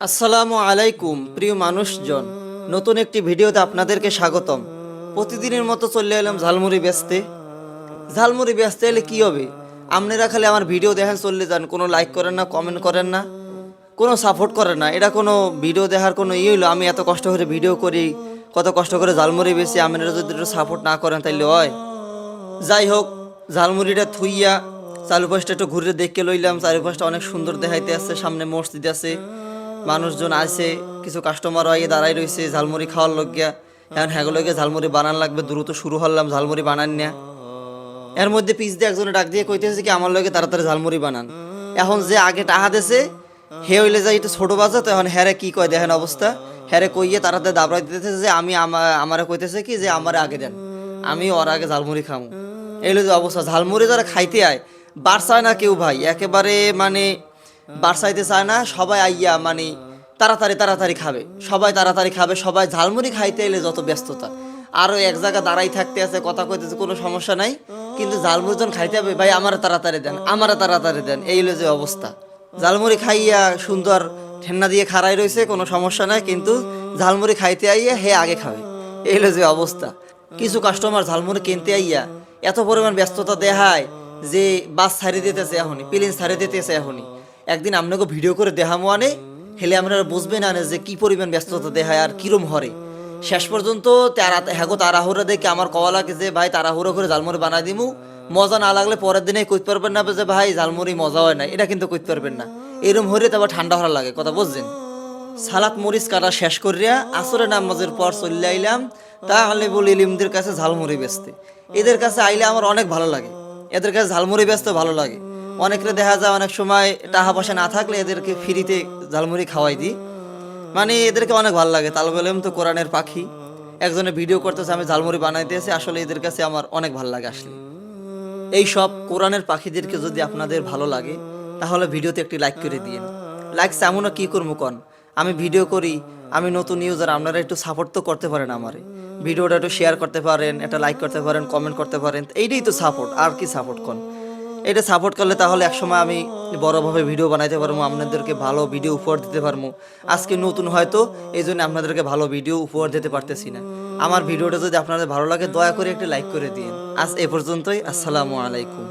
আসসালামু আলাইকুম প্রিয় মানুষজন, নতুন একটি ভিডিওতে আপনাদেরকে স্বাগতম। প্রতিদিনের মতো চলে এলাম ঝালমুড়ি বেচতে। ঝালমুড়ি বেচতে এলে কী হবে? আপনারা খালি আমার ভিডিও দেখেন চলে যান, কোনো লাইক করেন না, কমেন্ট করেন না, কোনো সাপোর্ট করেন না। এটা কোনো ভিডিও দেখার কোনো হইলো? আমি এত কষ্ট করে ভিডিও করি, কত কষ্ট করে ঝালমুড়ি বেশি, আপনারা যদি একটু সাপোর্ট না করেন তাইলে হয়? যাই হোক, ঝালমুড়িটা থুইয়া চারপাশটা একটু ঘুরে দেখে লইলাম। চারপাশটা অনেক সুন্দর দেখাইতে আছে, সামনে মসজিদ আছে, মানুষজন আছে, কিছু কাস্টমার হয়ে দাঁড়াই রয়েছে ঝালমুড়ি খাওয়ার লজ্ঞা। এখন হ্যাগো লগে ঝালমুড়ি বানান লাগবে, দ্রুত শুরু হলাম ঝালমুড়ি বানান না। এর মধ্যে পিস দিয়ে একজনে ডাক দিয়ে কইতেছে কি আমার লগে তাড়াতাড়ি ঝালমুড়ি বানান। এখন যে আগে টাহা দেছে হে হইলে যাই একটু ছোট বাজা, তো এখন হ্যারে কি কয় দেখেন অবস্থা। হ্যারে কইয়ে তাড়াতাড়ি দাবড়াই দিতেছে যে আমি আমারে কইতেছে কি যে আমারে আগে দেন, আমি ওর আগে ঝালমুড়ি খামু। এইলো যে অবস্থা, ঝালমুড়ি যারা খাইতে আয় বার চায় না কেউ ভাই, একেবারে মানে বার চাইতে চায় না। সবাই আইয়া মানে তাড়াতাড়ি তাড়াতাড়ি খাবে, সবাই তাড়াতাড়ি খাবে, সবাই ঝালমুড়ি খাইতে এলে যত ব্যস্ততা। আরও এক জায়গা দাঁড়াই থাকতে আছে, কথা কইতেছে, কোনো সমস্যা নাই, কিন্তু ঝালমুড়ি যখন খাইতে হবে ভাই আমার তাড়াতাড়ি দেন, আমার তাড়াতাড়ি দেন, এই হলো যে অবস্থা। ঝালমুড়ি খাইয়া সুন্দর ঠেন্না দিয়ে খাড়াই রয়েছে, কোনো সমস্যা নাই, কিন্তু ঝালমুড়ি খাইতে আইয়া হে আগে খাবে, এই হলো যে অবস্থা। কিছু কাস্টমার ঝালমুড়ি কিনতে আইয়া এত পরিমাণ ব্যস্ততা দেখায় যে বাস ছাড়িয়ে দিতেছে এখনই, প্লেন ছাড়িয়ে দিতেছে এখনই। একদিন আপনাকে ভিডিও করে দেখামো আনে, হেলে আপনারা বুঝবেন না যে কি পরিমাণ ব্যস্ততা দেখায় আর কিরম হরে। শেষ পর্যন্ত হ্যাগো তাড়াহুড়া দেখে আমার কওয়া লাগে যে ভাই তাড়াহুড়ো করে ঝালমুড়ি বানাই দিমু, মজা না লাগলে পরের দিনে কইতে পারবেন না যে ভাই ঝালমুড়ি মজা হয় না, এটা কিন্তু কইতে পারবেন না। এরম হরে তারপর ঠান্ডা হওয়া লাগে, কথা বুঝছেন। সালাত মরিচ কাটা শেষ করিয়া আসরে নামাজের পর চলে আইলাম তাহলে বলি ইলিমদের কাছে ঝালমুড়ি বেচতে। এদের কাছে আইলে আমার অনেক ভালো লাগে, এদের কাছে ঝালমুড়ি বেচতে ভালো লাগে। অনেকে দেখা যায় অনেক সময় টাকা পয়সা না থাকলে এদেরকে ফ্রিতে ঝালমুড়ি খাওয়াই দিই, মানে এদেরকে অনেক ভালো লাগে। তালবে ইলম তো কোরআনের পাখি, একজনে ভিডিও করতেছে আমি ঝালমুড়ি বানাইতেছি, আসলে এদের কাছে আমার অনেক ভালো লাগে। আসলে এই সব কোরআনের পাখিদেরকে যদি আপনাদের ভালো লাগে তাহলে ভিডিওতে একটি লাইক করে দিন। লাইক এমনও কি করবো কন, আমি ভিডিও করি, আমি নতুন ইউজার, আপনারা একটু সাপোর্ট তো করতে পারেন আমারে, ভিডিওটা একটু শেয়ার করতে পারেন, একটা লাইক করতে পারেন, কমেন্ট করতে পারেন, এইটাই তো সাপোর্ট, আর কি সাপোর্ট কন। এটা সাপোর্ট করলে তাহলে একসময় আমি বড়োভাবে ভিডিও বানাইতে পারবো, আপনাদেরকে ভালো ভিডিও উপহার দিতে পারবো। আজকে নতুন হয়তো এই জন্য আপনাদেরকে ভালো ভিডিও উপহার দিতে পারতেছি না। আমার ভিডিওটা যদি আপনাদের ভালো লাগে দয়া করে একটু লাইক করে দিন। আজ এ পর্যন্তই, আসসালামু আলাইকুম।